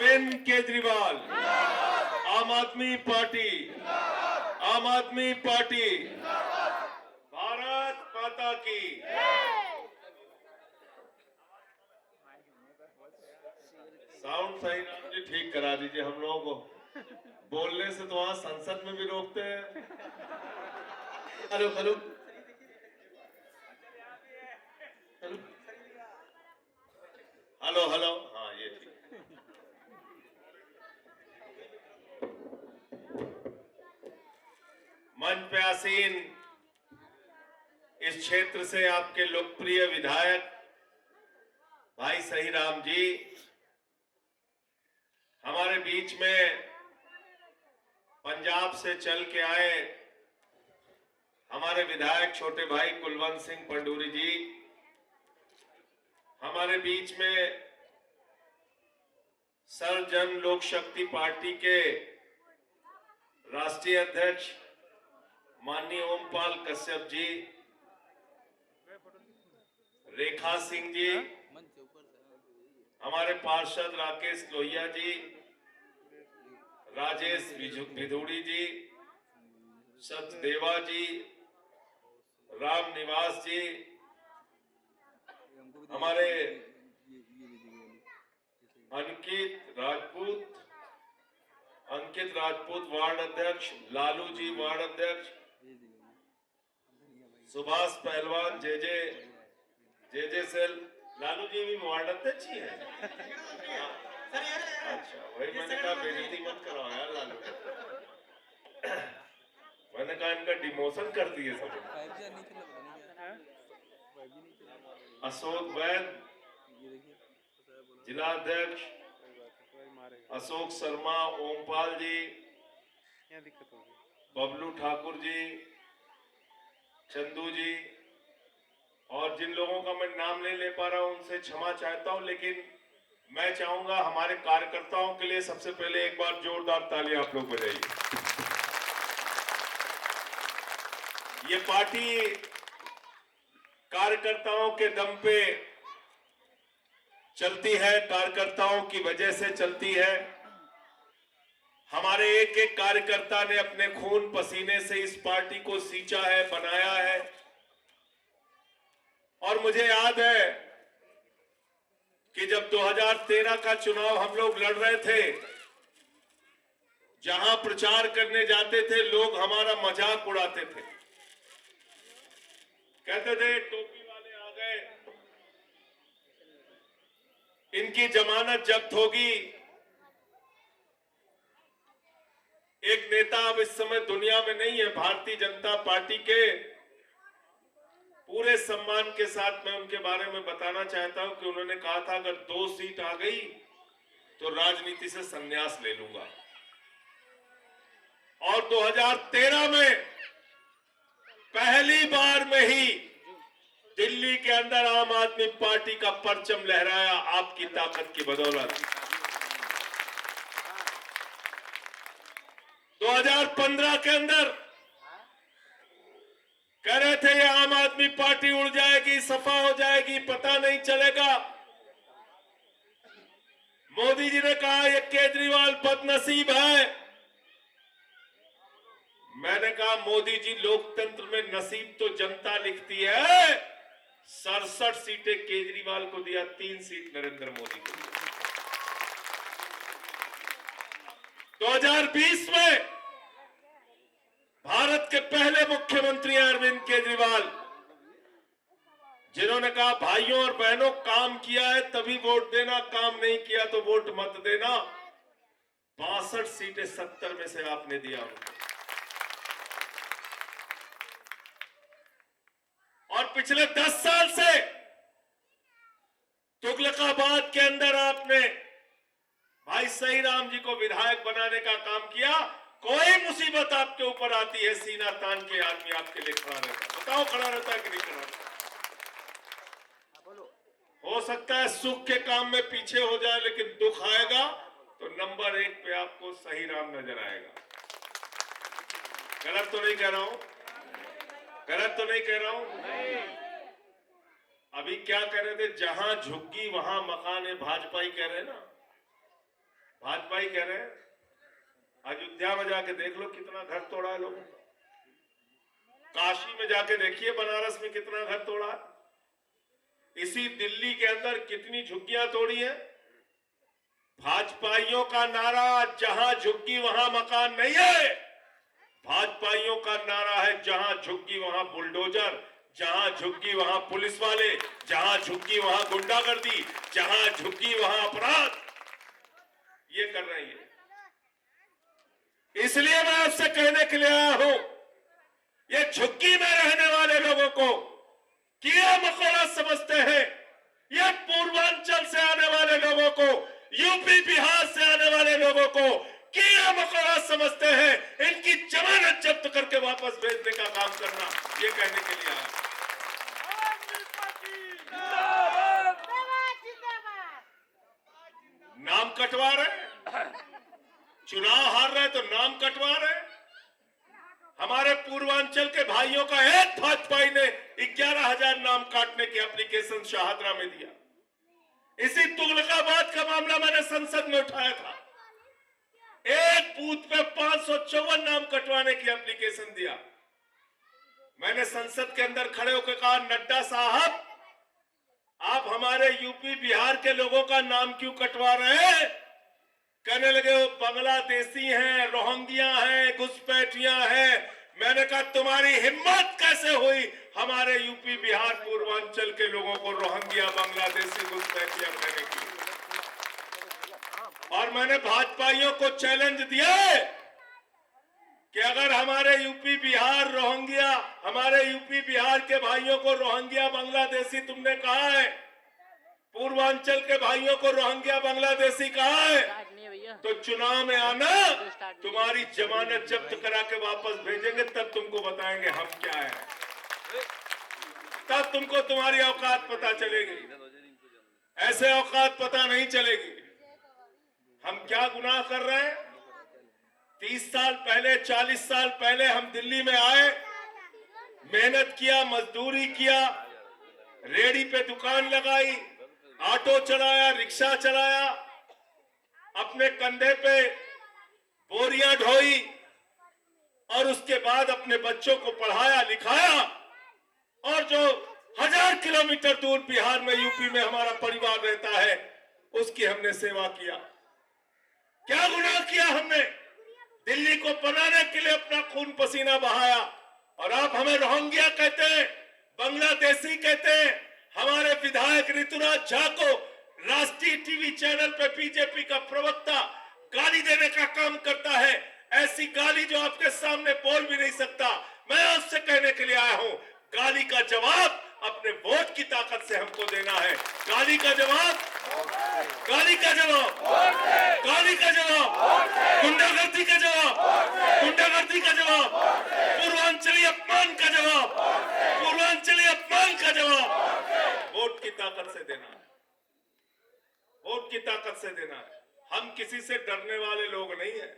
अरविंद केजरीवाल, आम आदमी पार्टी, आम आदमी पार्टी, भारत माता की। साउंड सही राम जी ठीक करा दीजिए हम लोगों को, बोलने से तो वहां संसद में भी रोकते हैं। हेलो हेलो हेलो हेलो, हाँ ये ठीक। मंच पे आसीन इस क्षेत्र से आपके लोकप्रिय विधायक भाई सही राम जी, हमारे बीच में पंजाब से चल के आए हमारे विधायक छोटे भाई कुलवंत सिंह पंडूरी जी, हमारे बीच में सर्व जन लोक शक्ति पार्टी के राष्ट्रीय अध्यक्ष माननीय ओमपाल कश्यप जी, रेखा सिंह जी, हमारे पार्षद राकेश लोहिया जी, राजेश भिदुड़ी जी, सतदेवा जी, राम निवास जी, हमारे अंकित राजपूत वार्ड अध्यक्ष, लालू जी वार्ड अध्यक्ष, सुभाष पहलवान जे सेल, लालू जी भी वार्ड अध्यक्ष ही है। अच्छा, वही मैंने कहा बेइज्जती मत कराओ यार लालू, मैंने कहा इनका डिमोशन कर दिए सब। अशोक वैद जिला अध्यक्ष, अशोक शर्मा, ओमपाल जी, बबलू ठाकुर जी, चंदू जी, और जिन लोगों का मैं नाम नहीं ले पा रहा हूं उनसे क्षमा चाहता हूं, लेकिन मैं चाहूंगा हमारे कार्यकर्ताओं के लिए सबसे पहले एक बार जोरदार तालियां आप लोग बजाइए। ये पार्टी कार्यकर्ताओं के दम पे चलती है, कार्यकर्ताओं की वजह से चलती है। हमारे एक एक कार्यकर्ता ने अपने खून पसीने से इस पार्टी को सींचा है, बनाया है। और मुझे याद है कि जब 2013 का चुनाव हम लोग लड़ रहे थे, जहां प्रचार करने जाते थे लोग हमारा मजाक उड़ाते थे, कहते थे टोपी वाले आ गए, इनकी जमानत जब्त होगी। एक नेता अब इस समय दुनिया में नहीं है, भारतीय जनता पार्टी के पूरे सम्मान के साथ मैं उनके बारे में बताना चाहता हूं कि उन्होंने कहा था अगर 2 सीट आ गई तो राजनीति से संन्यास ले लूंगा। और 2013 में पहली बार में ही दिल्ली के अंदर आम आदमी पार्टी का परचम लहराया आपकी ताकत की बदौलत। 2015 के अंदर कह रहे थे ये आम आदमी पार्टी उड़ जाएगी, सफा हो जाएगी, पता नहीं चलेगा। मोदी जी ने कहा ये केजरीवाल बदनसीब है। मैंने कहा मोदी जी लोकतंत्र में नसीब तो जनता लिखती है। 67 सीटें केजरीवाल को दिया, 3 सीट नरेंद्र मोदी को दिया। 2020 में भारत के पहले मुख्यमंत्री अरविंद केजरीवाल, जिन्होंने कहा भाइयों और बहनों काम किया है तभी वोट देना, काम नहीं किया तो वोट मत देना। 62 सीटें 70 में से आपने दिया उनको। और पिछले 10 साल से तुगलकाबाद के अंदर आपने भाई सही राम जी को विधायक बनाने का काम किया। कोई मुसीबत आपके ऊपर आती है, सीना तान के आदमी आपके लिए खड़ा रहता है। बताओ खड़ा रहता है कि नहीं खड़ा रहता? हो सकता है सुख के काम में पीछे हो जाए, लेकिन दुख आएगा तो नंबर 1 पे आपको सही राम नजर आएगा। गलत तो नहीं कह रहा हूं? गलत तो नहीं कह रहा हूं? अभी क्या कह रहे थे, जहां झुग्गी वहां मकान है, भाजपा ही कह रहे हैं ना। भाजपा ही कह रहे हैं, अयोध्या में जाके देख लो कितना घर तोड़ा है लोगों का, काशी में जाके देखिए बनारस में कितना घर तोड़ा है, इसी दिल्ली के अंदर कितनी झुग्गियां तोड़ी है। भाजपाइयों का नारा जहां झुग्गी वहां मकान नहीं है, भाजपाइयों का नारा है जहां झुग्गी वहां बुलडोजर, जहां झुग्गी वहां पुलिस वाले, जहां झुग्गी वहां गुंडागर्दी, जहां झुग्गी वहां अपराध। ये कर रही है। इसलिए मैं आपसे कहने के लिए आया हूं, ये झुग्गी में रहने वाले लोगों को कीड़ा मकोड़ा समझते हैं, ये पूर्वांचल से आने वाले लोगों को, यूपी बिहार से आने वाले लोगों को कीड़ा मकोड़ा समझते हैं, इनकी जमानत जब्त करके वापस भेजने का काम करना, ये कहने के लिए आया। नाम कटवा रहे, चुनाव हार रहे तो नाम कटवा रहे। हमारे पूर्वांचल के भाइयों का एक भाजपाई ने 11,000 नाम काटने की एप्लीकेशन शाहदरा में दिया। इसी तुगलकाबाद का मामला मैंने संसद में उठाया था, एक बूथ पे 554 नाम कटवाने की एप्लीकेशन दिया। मैंने संसद के अंदर खड़े होकर कहा, नड्डा साहब आप हमारे यूपी बिहार के लोगों का नाम क्यों कटवा रहे हैं? कहने लगे वो बांग्लादेशी हैं, रोहिंग्या हैं, घुसपैठियां हैं। मैंने कहा तुम्हारी हिम्मत कैसे हुई हमारे यूपी बिहार पूर्वांचल के लोगों को रोहिंग्या, बांग्लादेशी, घुसपैठियां कहने की? और मैंने भाजपाइयों को चैलेंज दिया कि अगर हमारे यूपी बिहार रोहिंग्या, हमारे यूपी बिहार के भाइयों को रोहिंग्या, बांग्लादेशी तुमने कहा है, पूर्वांचल के भाइयों को रोहिंग्या, बांग्लादेशी कहा है, तो चुनाव में आना, तुम्हारी जमानत जब्त करा के वापस भेजेंगे, तब तुमको बताएंगे हम क्या है, तब तुमको तुम्हारी औकात पता चलेगी। ऐसे औकात पता नहीं चलेगी। हम क्या गुनाह कर रहे हैं? 30 साल पहले, 40 साल पहले हम दिल्ली में आए, मेहनत किया, मजदूरी किया, रेहड़ी पे दुकान लगाई, ऑटो चलाया, रिक्शा चलाया, अपने कंधे पे बोरियां ढोई और उसके बाद अपने बच्चों को पढ़ाया लिखाया, और जो 1000 किलोमीटर दूर बिहार में, यूपी में हमारा परिवार रहता है, उसकी हमने सेवा किया। क्या गुनाह किया हमने? दिल्ली को बनाने के लिए अपना खून पसीना बहाया, और आप हमें रोहिंग्या कहते हैं, बांग्लादेशी कहते हैं। हमारे विधायक ऋतुराज झा को राष्ट्रीय टीवी चैनल पर बीजेपी का प्रवक्ता गाली देने का काम करता है, ऐसी गाली जो आपके सामने बोल भी नहीं सकता। मैं उससे कहने के लिए आया हूं, गाली का जवाब अपने वोट की ताकत से हमको देना है। गाली का जवाब, गाली का जवाब, गाली का जवाब, गुंडागर्दी का जवाब, गुंडागर्दी का जवाब, पूर्वांचली अपमान का जवाब, पूर्वांचली अपमान का जवाब वोट की ताकत से देना है, वोट की ताकत से देना है। हम किसी से डरने वाले लोग नहीं है,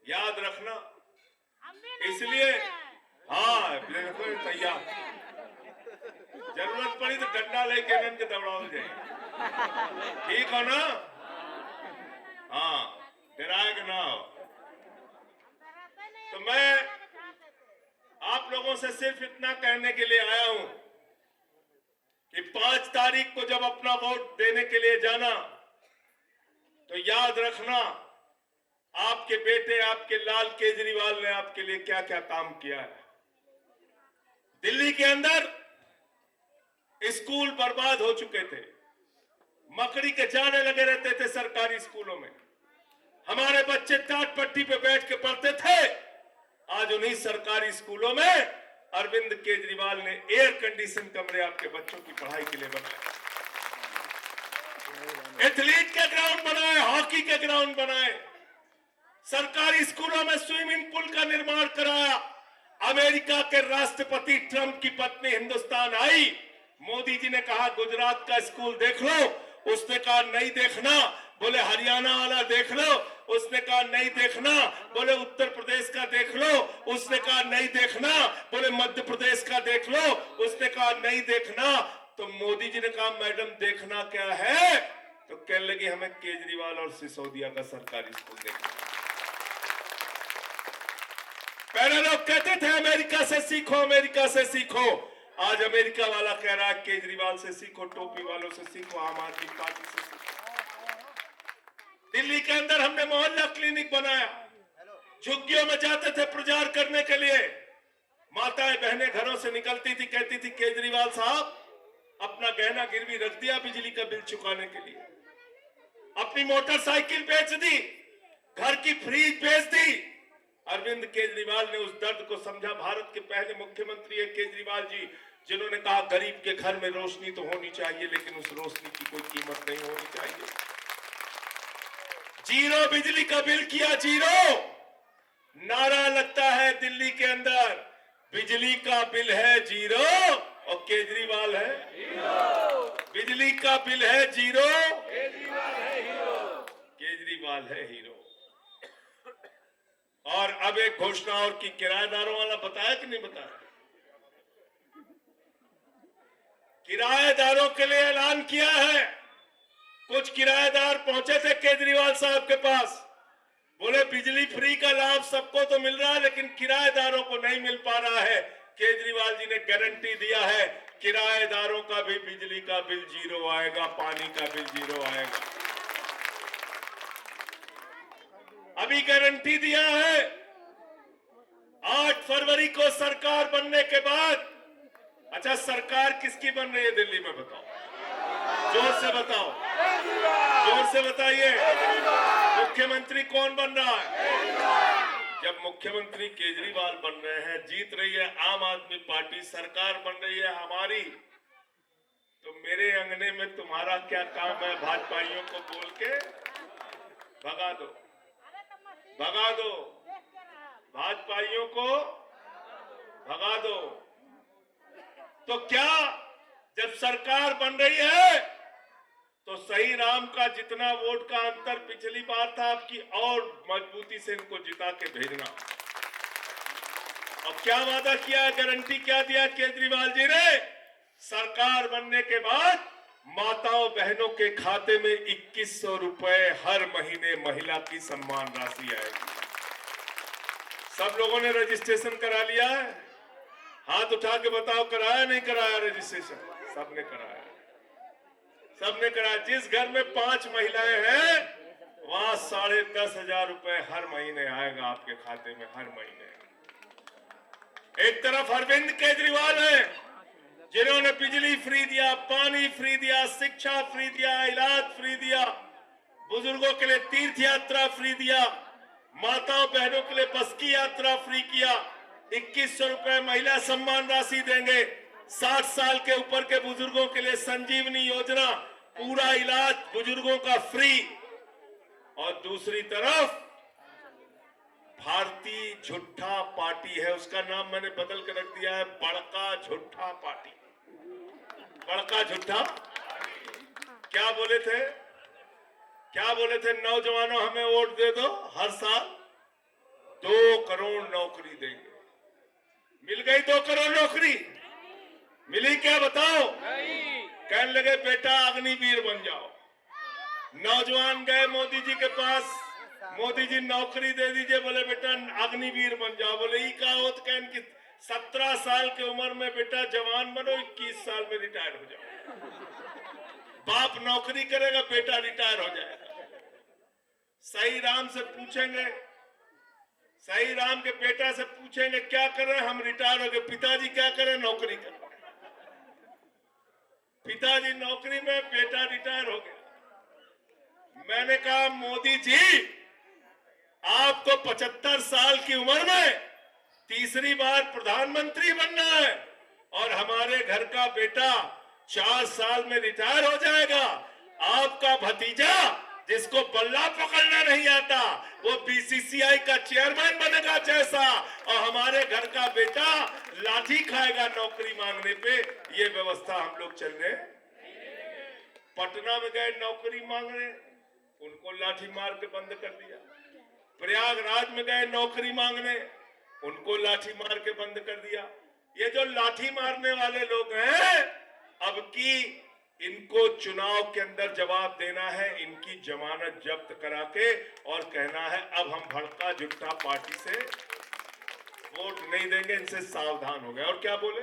याद रखना। इसलिए हाँ, बिल्कुल तैयार, जरूरत पड़ी तो डंडा लेके इनके दौड़ाओ जाए, ठीक हो ना? हाँ, डराएगा ना हो। तो मैं आप लोगों से सिर्फ इतना कहने के लिए आया हूं कि 5 तारीख को जब अपना वोट देने के लिए जाना, तो याद रखना आपके बेटे, आपके लाल केजरीवाल ने आपके लिए क्या क्या काम किया है। दिल्ली के अंदर स्कूल बर्बाद हो चुके थे, मकड़ी के जाने लगे रहते थे सरकारी स्कूलों में, हमारे बच्चे टाट पट्टी पे बैठ के पढ़ते थे। आज उन्हीं सरकारी स्कूलों में अरविंद केजरीवाल ने एयर कंडीशन कमरे आपके बच्चों की पढ़ाई के लिए बनाए, एथलीट के ग्राउंड बनाए, हॉकी के ग्राउंड बनाए, सरकारी स्कूलों में स्विमिंग पूल का निर्माण कराया। अमेरिका के राष्ट्रपति ट्रंप की पत्नी हिंदुस्तान आई, मोदी जी ने कहा गुजरात का स्कूल देख लो, उसने कहा नहीं देखना। बोले हरियाणा वाला देख लो, उसने कहा नहीं देखना। बोले उत्तर प्रदेश का देख लो, उसने कहा नहीं देखना। बोले मध्य प्रदेश का देख लो, उसने कहा नहीं देखना। तो मोदी जी ने कहा मैडम देखना क्या है, तो कहने लगी हमें केजरीवाल और सिसोदिया का सरकारी स्कूल देखना। पहले लोग कहते थे अमेरिका से सीखो, अमेरिका से सीखो। आज अमेरिका वाला कह रहा है केजरीवाल से सीखो, टोपी वालों से सीखो, आम आदमी पार्टी से सीखो। दिल्ली के अंदर हमने मोहल्ला क्लिनिक बनाया, झुग्गियों में जाते थे प्रचार करने के लिए। माताएं बहनें घरों से निकलती थी, कहती थी केजरीवाल साहब अपना गहना गिरवी रख दिया बिजली का बिल चुकाने के लिए, अपनी मोटरसाइकिल बेच दी, घर की फ्रीज बेच दी। अरविंद केजरीवाल ने उस दर्द को समझा। भारत के पहले मुख्यमंत्री है केजरीवाल जी, जिन्होंने कहा गरीब के घर में रोशनी तो होनी चाहिए, लेकिन उस रोशनी की कोई कीमत नहीं होनी चाहिए। जीरो बिजली का बिल किया, जीरो। नारा लगता है दिल्ली के अंदर, बिजली का बिल है जीरो और केजरीवाल है हीरो। बिजली का बिल है जीरो, केजरीवाल है हीरो। केजरीवाल है हीरो। और अब एक घोषणा और की, किराएदारों वाला बताया कि नहीं बताया? किराएदारों के लिए ऐलान किया है। कुछ किराएदार पहुंचे थे केजरीवाल साहब के पास, बोले बिजली फ्री का लाभ सबको तो मिल रहा है लेकिन किराएदारों को नहीं मिल पा रहा है। केजरीवाल जी ने गारंटी दिया है किराएदारों का भी बिजली का बिल जीरो आएगा, पानी का बिल जीरो आएगा। अभी गारंटी दिया है। 8 फरवरी को सरकार बनने के बाद, अच्छा सरकार किसकी बन रही है दिल्ली में बताओ, जोर से बताओ, जोर से बताइए। मुख्यमंत्री कौन बन रहा है? जब मुख्यमंत्री केजरीवाल बन रहे हैं, जीत रही है आम आदमी पार्टी, सरकार बन रही है हमारी, तो मेरे अंगने में तुम्हारा क्या काम है? भाजपाइयों को बोल के भगा दो, भगा दो, भाजपाइयों को भगा दो। तो क्या जब सरकार बन रही है तो सही राम का जितना वोट का अंतर पिछली बार था, आपकी और मजबूती से इनको जिता के भेजना। और क्या वादा किया, गारंटी क्या दिया केजरीवाल जी ने? सरकार बनने के बाद माताओं बहनों के खाते में 2100 रुपए हर महीने महिला की सम्मान राशि आएगी। सब लोगों ने रजिस्ट्रेशन करा लिया है? हाथ उठा के बताओ, कराया नहीं कराया रजिस्ट्रेशन? सबने कराया, सबने कराया। जिस घर में 5 महिलाएं हैं वहां 10,500 रुपए हर महीने आएगा आपके खाते में, हर महीने। एक तरफ अरविंद केजरीवाल है जिन्होंने बिजली फ्री दिया, पानी फ्री दिया, शिक्षा फ्री दिया, इलाज फ्री दिया, बुजुर्गों के लिए तीर्थ यात्रा फ्री दिया, माताओं बहनों के लिए बस की यात्रा फ्री किया, 2100 रुपए महिला सम्मान राशि देंगे, 60 साल के ऊपर के बुजुर्गों के लिए संजीवनी योजना, पूरा इलाज बुजुर्गों का फ्री। और दूसरी तरफ भारतीय झूठा पार्टी है, उसका नाम मैंने बदल कर रख दिया है बड़का झूठा पार्टी। बड़का झूठा क्या बोले थे? क्या बोले थे? नौजवानों हमें वोट दे दो, हर साल 2 करोड़ नौकरी देंगे। मिल गई 2 करोड़ नौकरी? मिली क्या बताओ? कहने लगे बेटा अग्निवीर बन जाओ। नौजवान गए मोदी जी के पास, मोदी जी नौकरी दे दीजिए, बोले बेटा अग्निवीर बन जाओ। बोले ई का होत कहन कि 17 साल की उम्र में बेटा जवान बनो, 21 साल में रिटायर हो जाओ। बाप नौकरी करेगा, बेटा रिटायर हो जाएगा। सही राम से पूछेंगे, सही राम के बेटा से पूछेंगे क्या कर रहे हैं? हम रिटायर हो गए। पिताजी क्या कर रहे हैं? नौकरी कर रहे हैं। पिताजी नौकरी में, बेटा रिटायर हो गया। मैंने कहा मोदी जी आपको 75 साल की उम्र में तीसरी बार प्रधानमंत्री बनना है और हमारे घर का बेटा 4 साल में रिटायर हो जाएगा। आपका भतीजा जिसको बल्ला पकड़ना नहीं आता वो बीसीसीआई का चेयरमैन बनेगा जैसा, और हमारे घर का बेटा लाठी खाएगा नौकरी मांगने पे। ये व्यवस्था हम लोग चल रहे। पटना में गए नौकरी मांगने, उनको लाठी मार के बंद कर दिया। प्रयागराज में गए नौकरी मांगने, उनको लाठी मार के बंद कर दिया। ये जो लाठी मारने वाले लोग हैं, अब की इनको चुनाव के अंदर जवाब देना है, इनकी जमानत जब्त करा के और कहना है अब हम भड़का जुट्टा पार्टी से वोट नहीं देंगे, इनसे सावधान हो गए। और क्या बोले?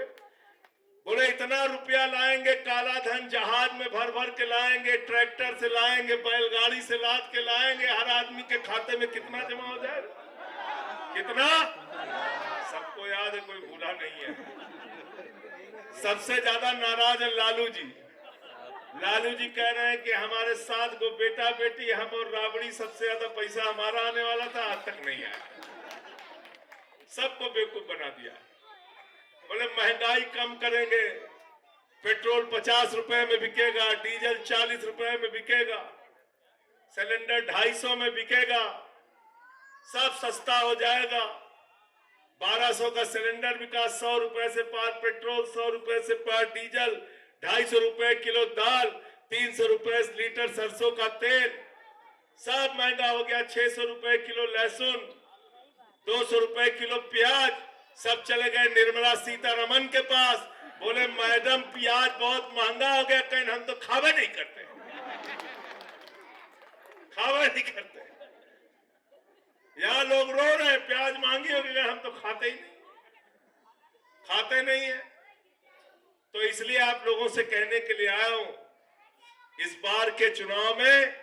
बोले इतना रुपया लाएंगे, काला धन जहाज में भर भर के लाएंगे, ट्रैक्टर से लाएंगे, बैलगाड़ी से लाद के लाएंगे, हर आदमी के खाते में कितना जमा हो जाएगा? कितना? सबको याद है, कोई भूला नहीं है। सबसे ज्यादा नाराज है लालू जी। लालू जी कह रहे हैं कि हमारे 7 को बेटा बेटी, हम और राबड़ी, सबसे ज्यादा पैसा हमारा आने वाला था, आज तक नहीं आया। सबको बेवकूफ बना दिया। बोले महंगाई कम करेंगे, पेट्रोल 50 रुपए में बिकेगा, डीजल 40 रुपए में बिकेगा, सिलेंडर 250 में बिकेगा, सब सस्ता हो जाएगा। 1200 का सिलेंडर बिका, 100 रुपए से पार पेट्रोल, 100 रुपए से पार डीजल, 250 रुपए किलो दाल, 300 रुपए लीटर सरसों का तेल, सब महंगा हो गया। 600 रुपए किलो लहसुन, 200 रुपए किलो प्याज। सब चले गए निर्मला सीतारमन के पास, बोले मैडम प्याज बहुत महंगा हो गया, कहीं हम तो खावे नहीं करते, खावे नहीं करते। यहाँ लोग रो रहे हैं प्याज महंगी हो गई, हम तो खाते ही नहीं, खाते नहीं है। तो इसलिए आप लोगों से कहने के लिए आया हूं, इस बार के चुनाव में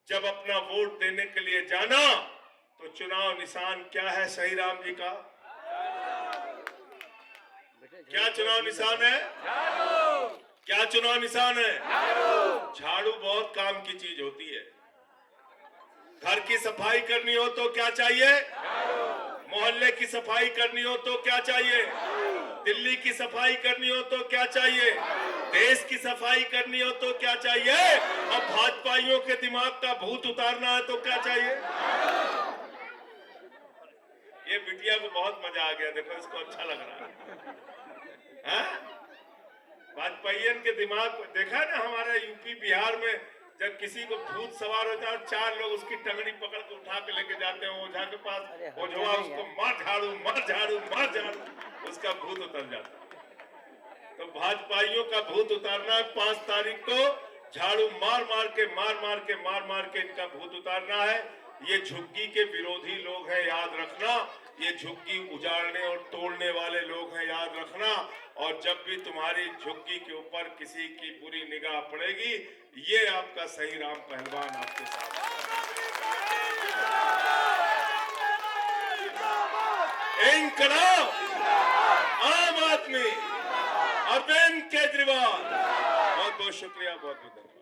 जब अपना वोट देने के लिए जाना, तो चुनाव निशान क्या है सही राम जी का? क्या चुनाव निशान है? क्या चुनाव निशान है? झाड़ू बहुत काम की चीज होती है। घर की सफाई करनी हो तो क्या चाहिए? मोहल्ले की सफाई करनी हो तो क्या चाहिए? दिल्ली की सफाई करनी हो तो क्या चाहिए? देश की सफाई करनी हो तो क्या चाहिए? और भाजपाइयों के दिमाग का भूत उतारना है तो क्या चाहिए? ये बिटिया को बहुत मजा आ गया, देखो इसको अच्छा लग रहा है। वाजपेयीन के दिमाग को देखा ना, हमारे यूपी बिहार में जब किसी को भूत सवार होता है, 4 लोग उसकी टंगड़ी पकड़ के उठा के लेके जाते हैं ओझा के पास, ओझवा उसको मार झाड़ू मार झाड़ू मार झाड़ू, उसका भूत उतर जाता है। तो भाजपाइयों का भूत उतारना है 5 तारीख को, झाड़ू मार मार के इनका भूत उतारना है। ये झुग्गी के विरोधी लोग हैं, याद रखना। ये झुग्गी उजाड़ने और तोड़ने वाले लोग हैं, याद रखना। और जब भी तुम्हारी झुग्गी के ऊपर किसी की बुरी निगाह पड़ेगी, ये आपका सही राम पहलवान आपके साथ इनकलाब, आम आदमी, अरविंद केजरीवाल। बहुत बहुत शुक्रिया, बहुत बहुत धन्यवाद।